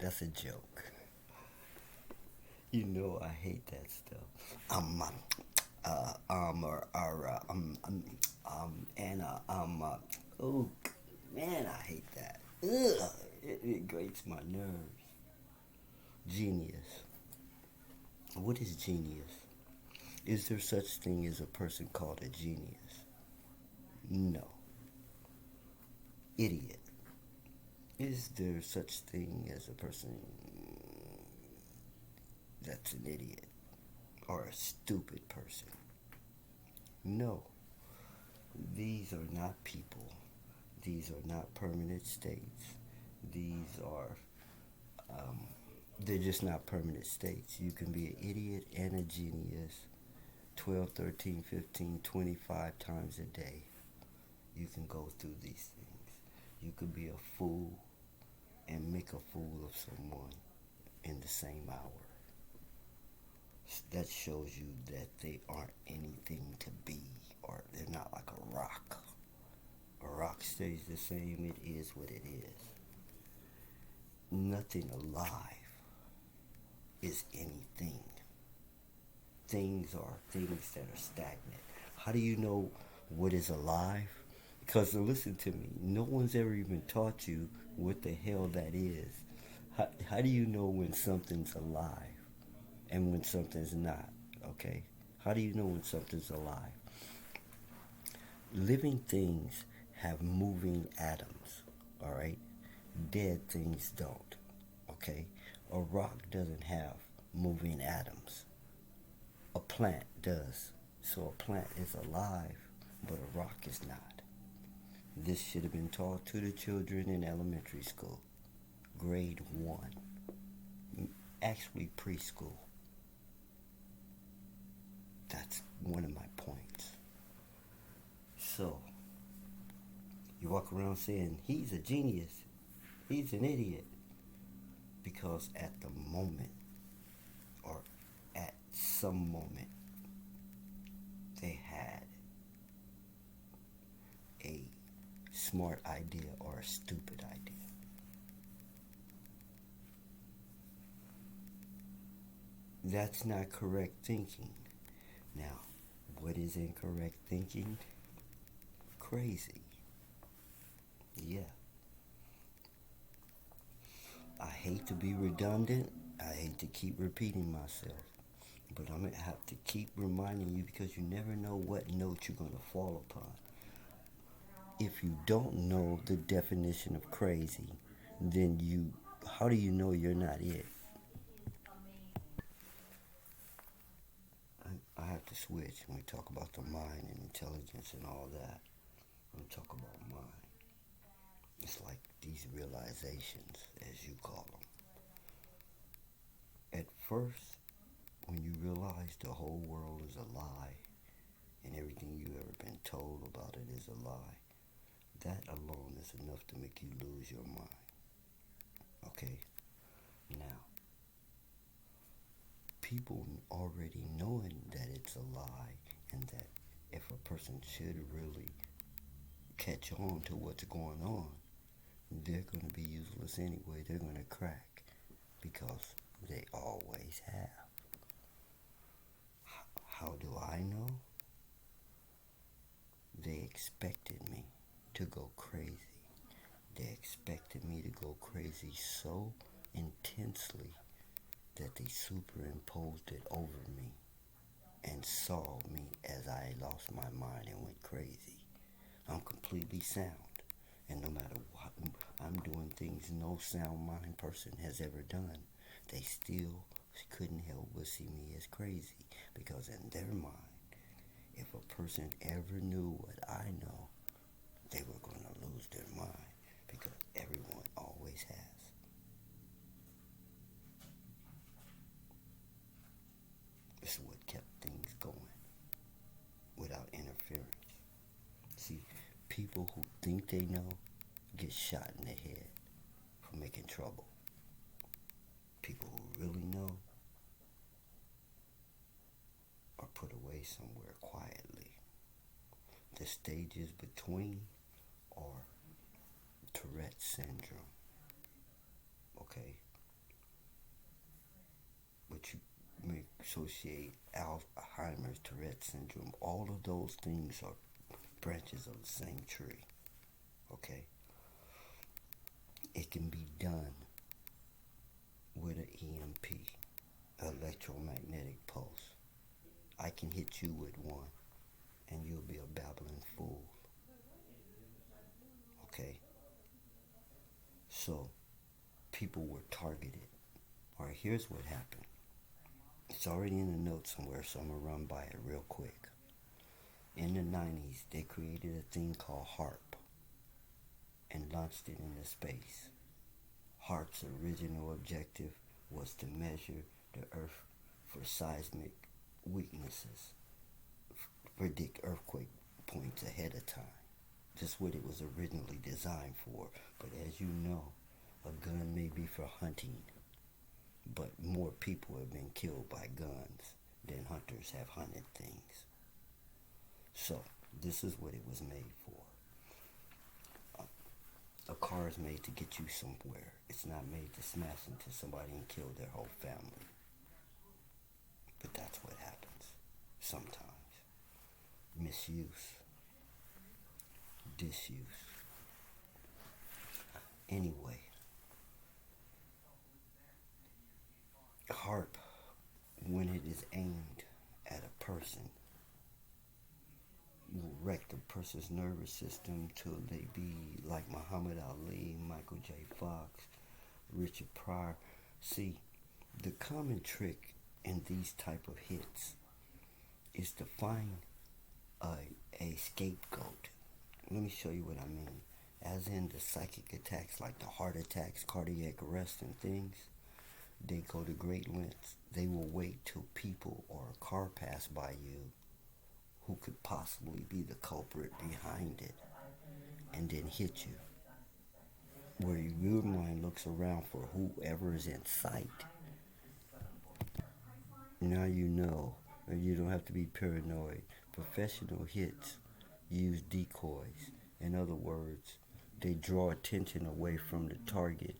That's a joke. You know I hate that stuff. And oh man, I hate that. Ugh, it grates my nerves. Genius. What is genius? Is there such thing as a person called a genius? No. Idiot. Is there such thing as a person that's an idiot or a stupid person? No. These are not people. These are not permanent states. These are, um, they're just not permanent states. You can be an idiot and a genius 12, 13, 15, 25 times a day. You can go through these things. You could be a fool and make a fool of someone in the same hour. That shows you that they aren't anything to be, or they're not like a rock. A rock stays the same, it is what it is. Nothing alive is anything. Things are things that are stagnant. How do you know what is alive? Because listen to me, no one's ever even taught you what the hell that is. How do you know when something's alive and when something's not? Okay? How do you know when something's alive? Living things have moving atoms, all right? Dead things don't, okay? A rock doesn't have moving atoms. A plant does. So a plant is alive, but a rock is not. This should have been taught to the children in elementary school, grade 1, actually preschool. That's one of my points. So, you walk around saying, he's a genius, he's an idiot, because at the moment, or at some moment, they had a smart idea or a stupid idea. That's not correct thinking. Now, what is incorrect thinking? Crazy. Yeah. I hate to be redundant. I hate to keep repeating myself. But I'm going to have to keep reminding you because you never know what note you're going to fall upon. If you don't know the definition of crazy, then how do you know you're not it? I have to switch when we talk about the mind and intelligence and all that. When we talk about mind, it's like these realizations, as you call them. At first, when you realize the whole world is a lie and everything you've ever been told about it is a lie, that alone is enough to make you lose your mind. Okay? Now, people already knowing that it's a lie and that if a person should really catch on to what's going on, they're going to be useless anyway. They're going to crack because they always have. How do I know? They expected me to go crazy. They expected me to go crazy so intensely that they superimposed it over me and saw me as I lost my mind and went crazy. I'm completely sound. And no matter what, I'm doing things no sound mind person has ever done. They still couldn't help but see me as crazy because in their mind, if a person ever knew what I know, they were going to lose their mind because everyone always has. This is what kept things going without interference. See, people who think they know get shot in the head for making trouble. People who really know are put away somewhere quietly. The stages between are Tourette's syndrome. Okay? but you may associate Alzheimer's, Tourette syndrome. All of those things are branches of the same tree. Okay? It can be done with an EMP, electromagnetic pulse. I can hit you with one, and you'll be a babbling fool. Okay? So, people were targeted. All right, here's what happened. It's already in the notes somewhere, so I'm going to run by it real quick. In the 90s, they created a thing called HARP and launched it into space. HARP's original objective was to measure the Earth for seismic weaknesses, predict earthquake points ahead of time. Just what it was originally designed for. But as you know, a gun may be for hunting, but more people have been killed by guns than hunters have hunted things. So, this is what it was made for. A car is made to get you somewhere. It's not made to smash into somebody and kill their whole family. But that's what happens sometimes. Misuse. Disuse. Anyway, HARP, when it is aimed at a person, will wreck the person's nervous system till they be like Muhammad Ali, Michael J. Fox, Richard Pryor. See, the common trick in these type of hits is to find a scapegoat. Let me show you what I mean. As in the psychic attacks, like the heart attacks, cardiac arrest, and things, they go to great lengths. They will wait till people or a car pass by you who could possibly be the culprit behind it, and then hit you. Where your mind looks around for whoever is in sight. Now you know, and you don't have to be paranoid. Professional hits use decoys. In other words, they draw attention away from the target,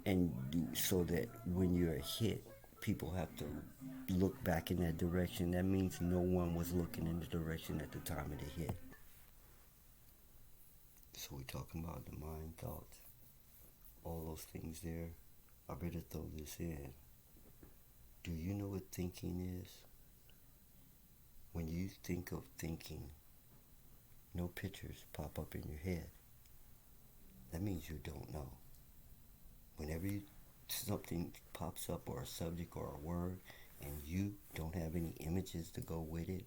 and so that when you're hit, people have to look back in that direction. That means no one was looking in the direction at the time of the hit. So we're talking about the mind, thoughts, all those things there. I better throw this in. Do you know what thinking is? When you think of thinking, no pictures pop up in your head. That means you don't know. Whenever something pops up, or a subject or a word, and you don't have any images to go with it,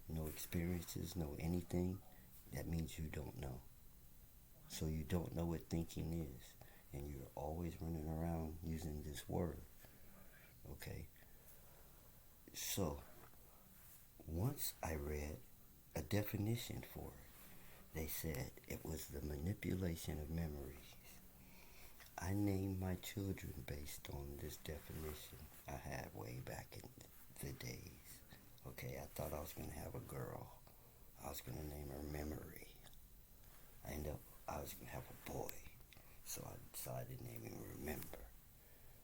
no experiences, no anything, that means you don't know. So you don't know what thinking is, and you're always running around using this word. Okay? So, once I read a definition for it, they said it was the manipulation of memories. I named my children based on this definition I had way back in the days. Okay, I thought I was going to have a girl. I was going to name her Memory. I was going to have a boy. So I decided to name him Remember.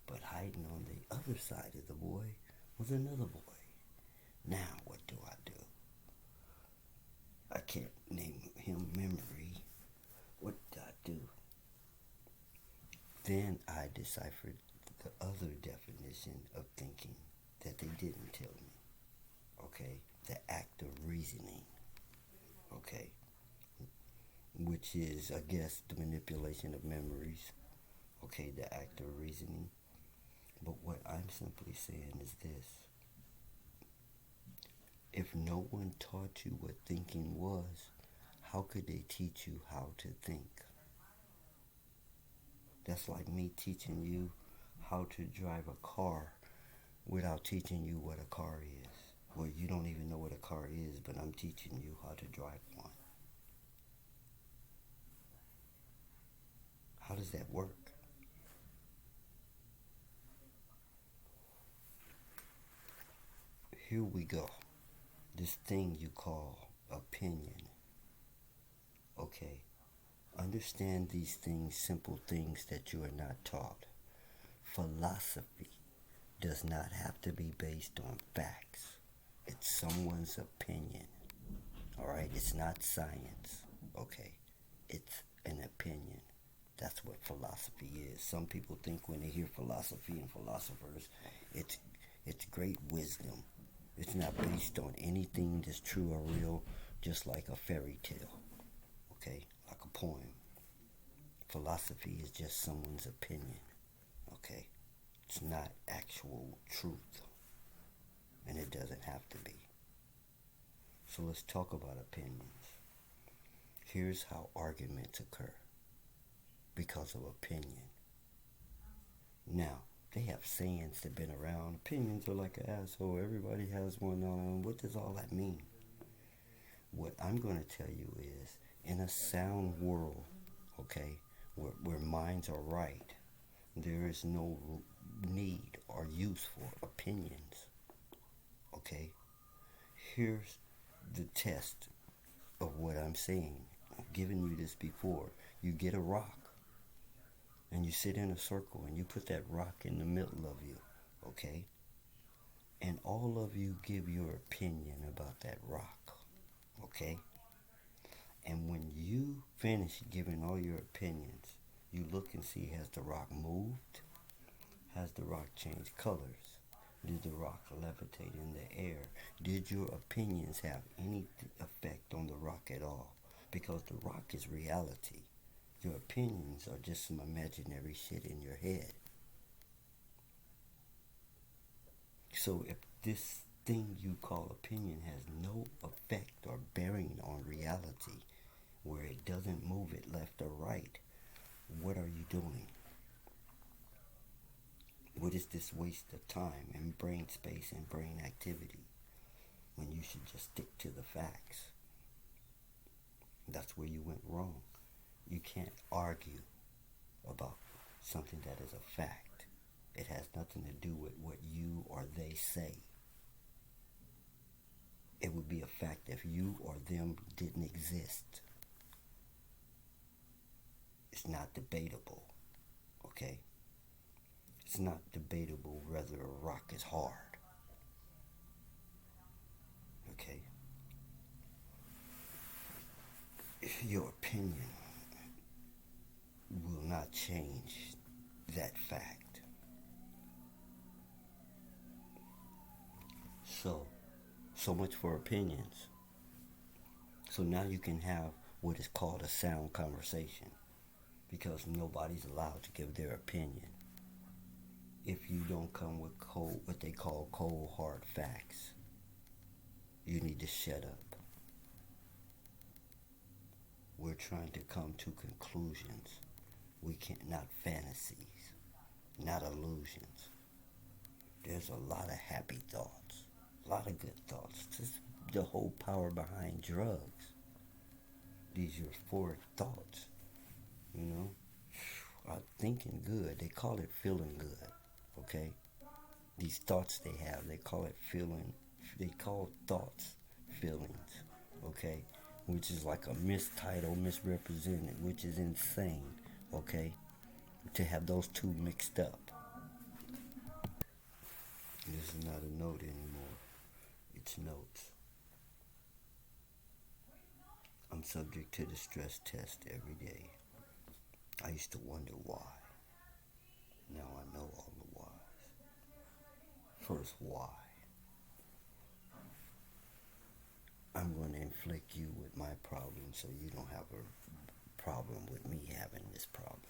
But hiding on the other side of the boy was another boy. Now what do? I can't name him Memory. What did I do? Then I deciphered the other definition of thinking that they didn't tell me. Okay? The act of reasoning. Okay? Which is, I guess, the manipulation of memories. Okay, the act of reasoning. But what I'm simply saying is this. If no one taught you what thinking was, how could they teach you how to think? That's like me teaching you how to drive a car without teaching you what a car is. Well, you don't even know what a car is, but I'm teaching you how to drive one. How does that work? Here we go. This thing you call opinion. Okay, understand these things, simple things that you are not taught. Philosophy. does not have to be based on facts. It's someone's opinion. Alright? It's not science. Okay? It's an opinion. That's what philosophy is. Some people think when they hear philosophy and philosophers, it's great wisdom. It's not based on anything that's true or real, just like a fairy tale. Okay? Like a poem. Philosophy is just someone's opinion. Okay? It's not actual truth. And it doesn't have to be. So let's talk about opinions. Here's how arguments occur. Because of opinion. Now, they have sayings that have been around. Opinions are like an asshole. Everybody has one on. What does all that mean? What I'm going to tell you is, in a sound world, okay, where minds are right, there is no need or use for opinions. Okay? Here's the test of what I'm saying. I've given you this before. You get a rock, and you sit in a circle, and you put that rock in the middle of you, okay? And all of you give your opinion about that rock, okay? And when you finish giving all your opinions, you look and see, has the rock moved? Has the rock changed colors? Did the rock levitate in the air? Did your opinions have any effect on the rock at all? Because the rock is reality. Your opinions are just some imaginary shit in your head. So if this thing you call opinion has no effect or bearing on reality, where it doesn't move it left or right, what are you doing? What is this waste of time and brain space and brain activity when you should just stick to the facts? That's where you went wrong. You can't argue about something that is a fact. It has nothing to do with what you or they say. It would be a fact if you or them didn't exist. It's not debatable, okay? It's not debatable whether a rock is hard, okay? Your opinion will not change that fact. So much for opinions. So now you can have what is called a sound conversation, because nobody's allowed to give their opinion if you don't come with what they call cold hard facts. You need to shut up. We're trying to come to conclusions. We can't, not fantasies, not illusions. There's a lot of happy thoughts, a lot of good thoughts. This is the whole power behind drugs. These euphoric thoughts, you know, are thinking good. They call it feeling good, okay? These thoughts they have, they call it feeling. They call thoughts feelings, okay? Which is like a mistitle, misrepresented, which is insane, okay? To have those two mixed up. This is not a note anymore. It's notes. I'm subject to the stress test every day. I used to wonder why. Now I know all the whys. First, why? I'm going to inflict you with my problem so you don't have a problem with me having this problem.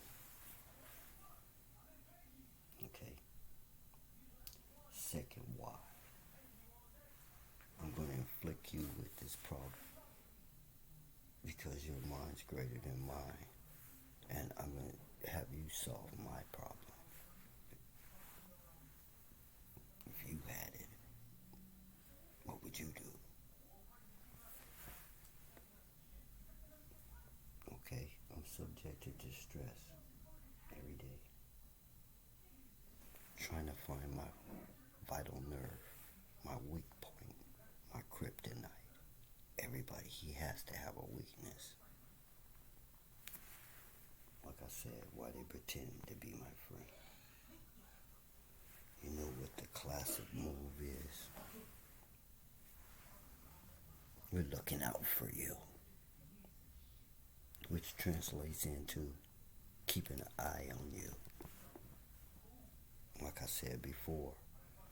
Okay? Second, why? I'm going to inflict you with this problem because your mind's greater than mine, and I'm going to have you solve my problem. If you had it, what would you do? Okay, I'm subjected to stress every day, trying to find my vital nerve, my weak point, my kryptonite. Everybody, he has to have a weakness. Like I said, why they pretend to be my friend? You know what the classic move is, we're looking out for you, which translates into keeping an eye on you. Like I said before,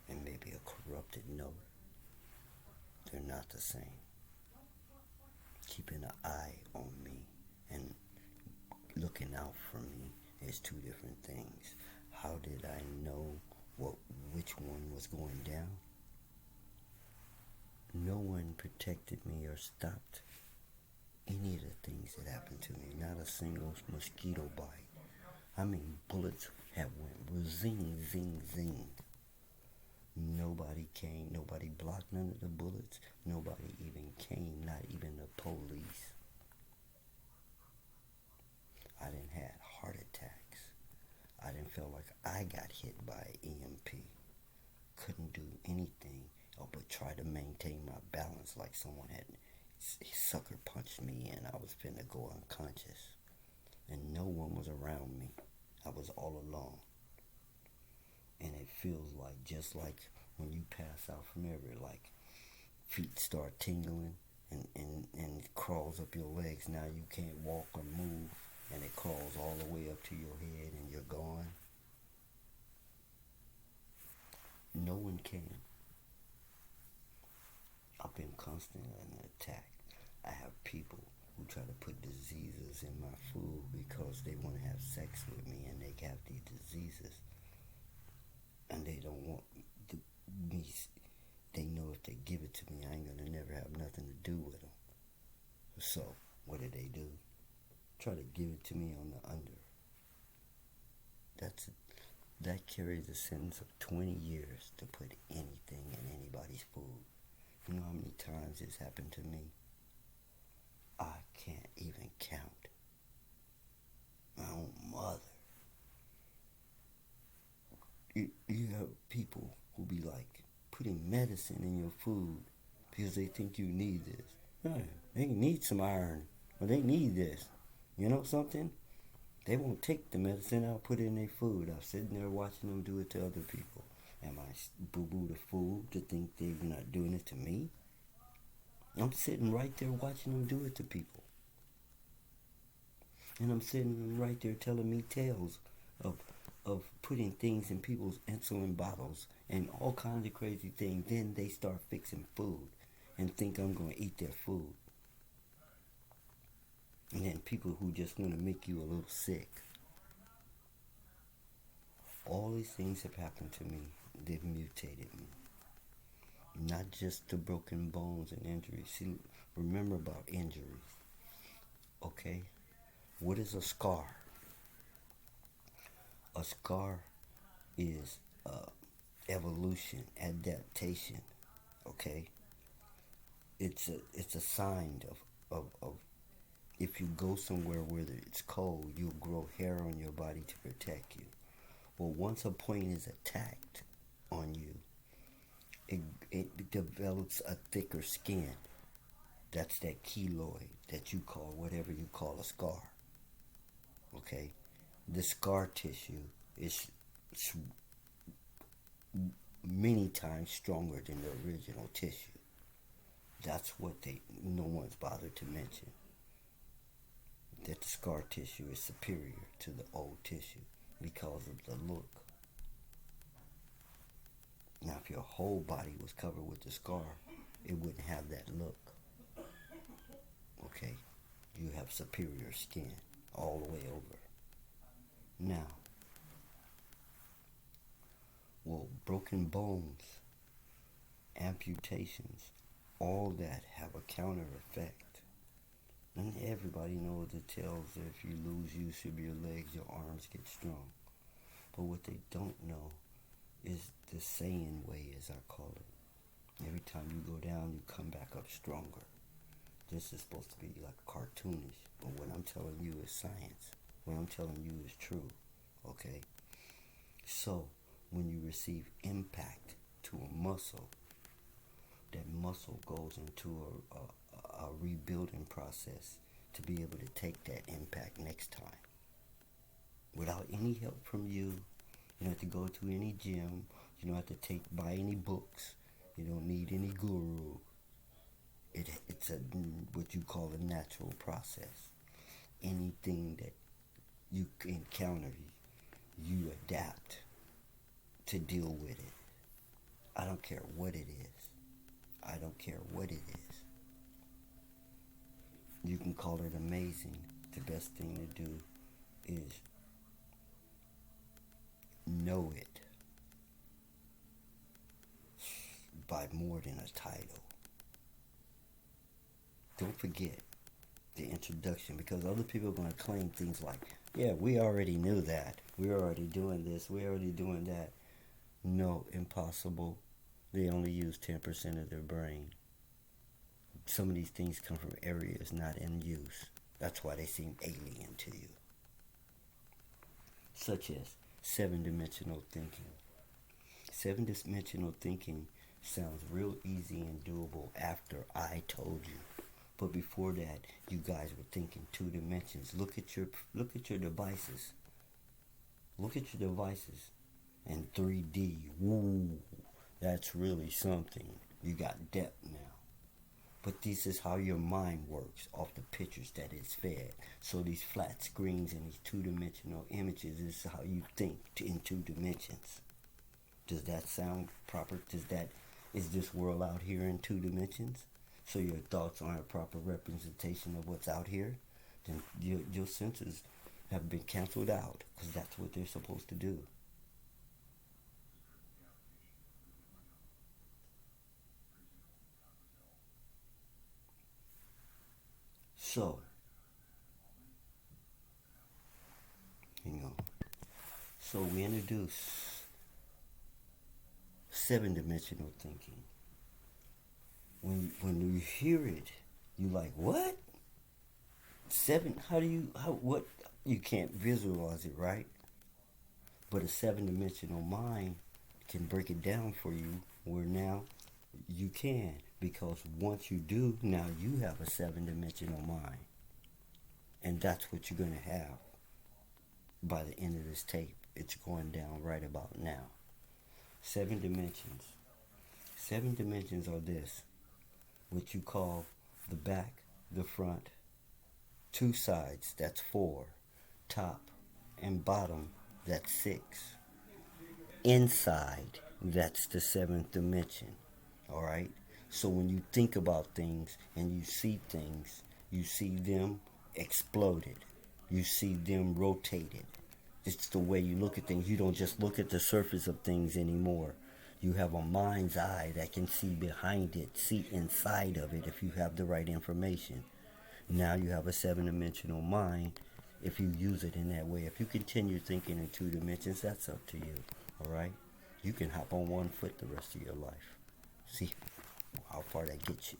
and maybe a corrupted note, they're not the same. Keeping an eye on me and looking out for me is two different things. How did I know which one was going down? No one protected me or stopped any of the things that happened to me. Not a single mosquito bite. I mean, bullets have went zing, zing, zing. Nobody came. Nobody blocked none of the bullets. Nobody even came. Not even the police. I didn't have heart attacks. I didn't feel like I got hit by EMP. Couldn't do anything but try to maintain my balance like someone had sucker punched me and I was finna go unconscious. And no one was around me. I was all alone. And it feels like, just like when you pass out from like feet start tingling and it crawls up your legs. Now you can't walk or move, and it crawls all the way up to your head and you're gone. No one came. I've been constantly under attack. I have people who try to put diseases in my food because they want to have sex with me and they have these diseases. And they don't want me. They know if they give it to me, I ain't going to never have nothing to do with them. So, what do? Try to give it to me on the under. That carries a sentence of 20 years to put anything in anybody's food. You know how many times this happened to me? I can't even count. My own mother. You have people who be like putting medicine in your food because they think you need this. No, they need some iron, or they need this. You know something? They won't take the medicine out, put it in their food. I'm sitting there watching them do it to other people. Am I boo-boo the fool to think they're not doing it to me? I'm sitting right there watching them do it to people. And I'm sitting right there telling me tales of putting things in people's insulin bottles and all kinds of crazy things. Then they start fixing food and think I'm going to eat their food. And then people who just want to make you a little sick. All these things have happened to me. They've mutated me. Not just the broken bones and injuries. See, remember about injuries. Okay? What is a scar? A scar is evolution, adaptation. Okay? It's a sign of if you go somewhere where it's cold, you'll grow hair on your body to protect you. Well, once a point is attacked on you, it develops a thicker skin. That's that keloid that you call, whatever you call a scar. Okay? The scar tissue is many times stronger than the original tissue. That's what no one's bothered to mention. That the scar tissue is superior to the old tissue because of the look. Now, if your whole body was covered with the scar, it wouldn't have that look. Okay? You have superior skin all the way over. Now, well, broken bones, amputations, all that have a counter effect. And everybody knows the tales that if you lose use of your legs, your arms get strong. But what they don't know is the Saiyan way, as I call it. Every time you go down, you come back up stronger. This is supposed to be like cartoonish, but what I'm telling you is science. What I'm telling you is true, okay? So, when you receive impact to a muscle, that muscle goes into a rebuilding process to be able to take that impact next time. Without any help from you, you don't have to go to any gym. You don't have to buy any books. You don't need any guru. It's what you call a natural process. Anything that you encounter, you adapt to deal with it. I don't care what it is. I don't care what it is. You can call it amazing. The best thing to do is know it by more than a title. Don't forget the introduction, because other people are going to claim things like, yeah, we already knew that. We're already doing this. We're already doing that. No, impossible. They only use 10% of their brain. Some of these things come from areas not in use. That's why they seem alien to you. Such as 7-dimensional thinking. 7-dimensional thinking sounds real easy and doable after I told you. But before that, you guys were thinking 2 dimensions. Look at your devices. Look at your devices. And 3D. Woo. That's really something. You got depth now. But this is how your mind works off the pictures that it's fed. So these flat screens and these 2-dimensional images is how you think in 2 dimensions. Does that sound proper? Is this world out here in 2 dimensions? So your thoughts aren't a proper representation of what's out here? Then your senses have been canceled out, because that's what they're supposed to do. So, so we introduce 7-dimensional thinking. When you hear it, you like, what? 7? What? You can't visualize it, right? But a 7-dimensional mind can break it down for you, where now you can. Because once you do, now you have a 7-dimensional mind. And that's what you're going to have by the end of this tape. It's going down right about now. 7 dimensions. 7 dimensions are this. What you call the back, the front, 2 sides, that's 4. Top and bottom, that's 6. Inside, that's the 7th dimension. Alright? So when you think about things and you see them exploded. You see them rotated. It's the way you look at things. You don't just look at the surface of things anymore. You have a mind's eye that can see behind it, see inside of it if you have the right information. Now you have a 7-dimensional mind if you use it in that way. If you continue thinking in 2 dimensions, that's up to you. Alright? You can hop on 1 foot the rest of your life. See how far that gets you.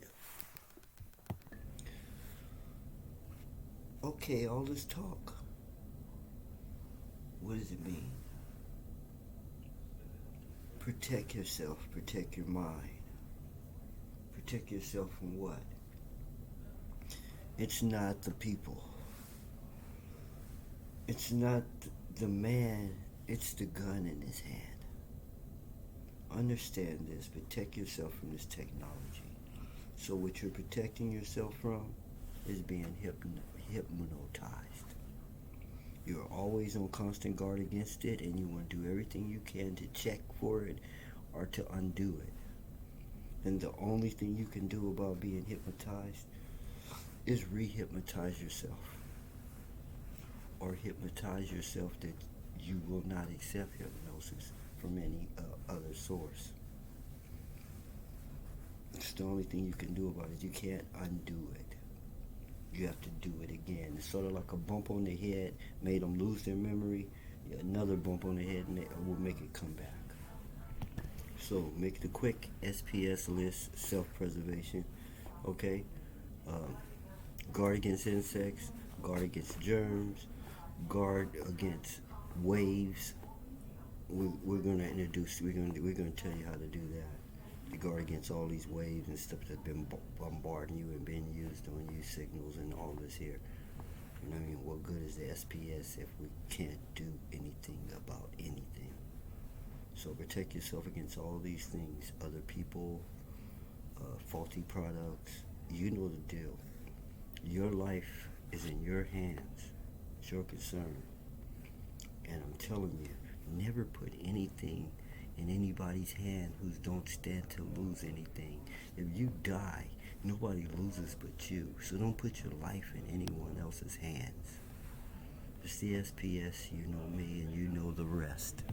Okay, all this talk. What does it mean? Protect yourself. Protect your mind. Protect yourself from what? It's not the people. It's not the man. It's the gun in his hand. Understand this. Protect yourself from this technology. So what you're protecting yourself from is being hypnotized. You're always on constant guard against it, and you want to do everything you can to check for it or to undo it. And the only thing you can do about being hypnotized is re-hypnotize yourself. Or hypnotize yourself that you will not accept hypnosis from any other source. It's the only thing you can do about it. You can't undo it. You have to do it again. It's sort of like a bump on the head made them lose their memory. Another bump on the head will make it come back. So make the quick SPS list, self-preservation. Okay? Guard against insects, guard against germs, guard against waves. We're going to introduce, we're going to tell you how to do that. To guard against all these waves and stuff that's been bombarding you and being used on you, signals and all this here. You know what I mean? What good is the SPS if we can't do anything about anything? So protect yourself against all these things. Other people, faulty products. You know the deal. Your life is in your hands. It's your concern. And I'm telling you, never put anything in anybody's hand who don't stand to lose anything. If you die, nobody loses but you. So don't put your life in anyone else's hands. It's the SPS, you know me, and you know the rest.